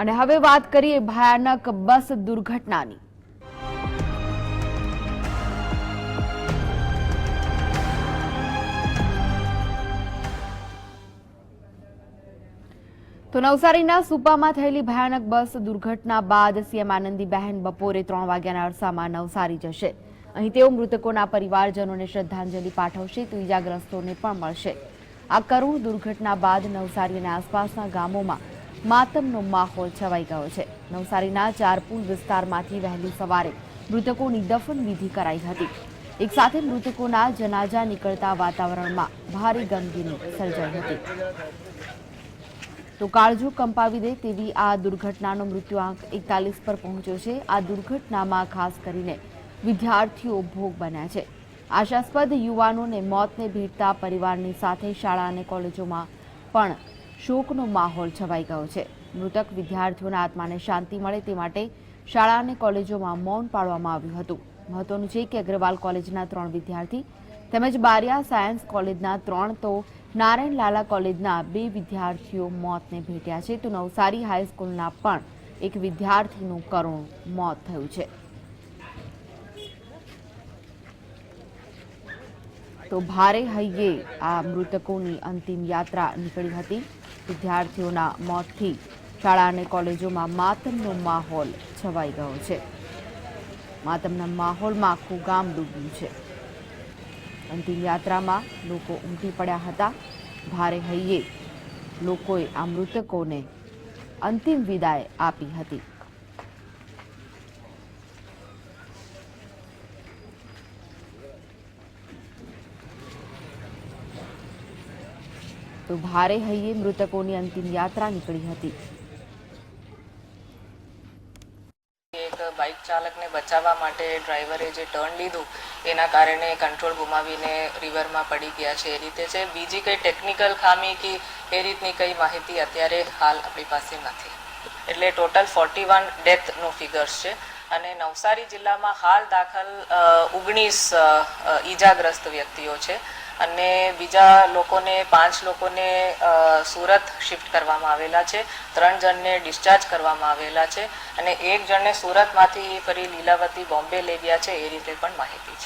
અને હવે વાત કરીએ ભયાનક બસ દુર્ઘટનાની। તો નવસારીના સુપામાં થયેલી ભયાનક બસ દુર્ઘટના બાદ સીએમ આનંદીબહેન બપોરે 3 વાગ્યાના અરસામાં નવસારી જશે। અહીં તેઓ મૃતકોના પરિવારજનોને શ્રદ્ધાંજલિ પાઠવશે તો ઈજાગ્રસ્તોને પણ મળશે। આ કરુણ દુર્ઘટના બાદ નવસારી અને આસપાસના ગામોમાં માતમનો માહોલ છવાઈ ગયો છે। નવસારીના ચારપુલ વિસ્તારમાંથી વહેલી સવારે મૃતકોની દફન વિધિ કરાઈ હતી। એક સાથે મૃતકોના જનાજા નીકળતા વાતાવરણમાં ભારે ગમગીની સર્જાઈ હતી। તો કાળજુ કંપાવી દે તેવી આ દુર્ઘટનાનો મૃત્યુઆંક 41 પર પહોંચ્યો છે। આ દુર્ઘટનામાં ખાસ કરીને વિદ્યાર્થીઓ ભોગ બન્યા છે। આશાસ્પદ યુવાનોને મોતને ભેટતા પરિવારની સાથે શાળા અને કોલેજોમાં પણ શોકનો માહોલ છવાઈ ગયો છે। મૃતક વિદ્યાર્થીઓના આત્માને શાંતિ મળે તે માટે શાળા અને કોલેજોમાં મૌન પાળવામાં આવ્યું હતું। મહત્વનું છે કે અગ્રવાલ કોલેજના 3 વિદ્યાર્થી તેમજ બારિયા સાયન્સ કોલેજના 3 તો નારાયણ લાલા કોલેજના 2 વિદ્યાર્થીઓ મોતને ભેટ્યા છે તો નવસારી હાઈસ્કૂલના પણ એક વિદ્યાર્થીનું કરુણ મોત થયું છે। તો ભારે હૈયે આ મૃતકોની અંતિમ યાત્રા નીકળી હતી। વિદ્યાર્થીઓના મોતથી શાળા અને કોલેજોમાં માતમનો માહોલ છવાઈ ગયો છે। માતમના માહોલમાં આખું ગામ ડૂબ્યું છે। અંતિમ યાત્રામાં લોકો ઉમટી પડ્યા હતા। ભારે હૈયે લોકોએ આ મૃતકોને અંતિમ વિદાય આપી હતી। તો ભારે હૈયે મૃતકોની અંતિમ યાત્રા નીકળી હતી। એક બાઇક ચાલકને બચાવવા માટે ડ્રાઈવરે જે ટર્ન લીધું એના કારણે કંટ્રોલ ગુમાવીને રિવરમાં પડી ગયા છે એ રીતે છે। બીજી કંઈ ટેકનિકલ ખામી કે એ રીતની કંઈ માહિતી અત્યારે હાલ આપણી પાસે નથી। એટલે ટોટલ 41 ડેથનો ફિગર્સ છે અને નવસારી જિલ્લામાં હાલ દાખલ 19 ઈજાગ્રસ્ત વ્યક્તિઓ છે અને બીજા લોકોને 5 લોકોને સુરત શિફ્ટ કરવામાં આવેલા છે। 3 જણને ડિસ્ચાર્જ કરવામાં આવેલા છે અને 1 જણને સુરતમાંથી ફરી લીલાવતી બોમ્બે લઈ ગયા છે એ રીતે પણ માહિતી છે।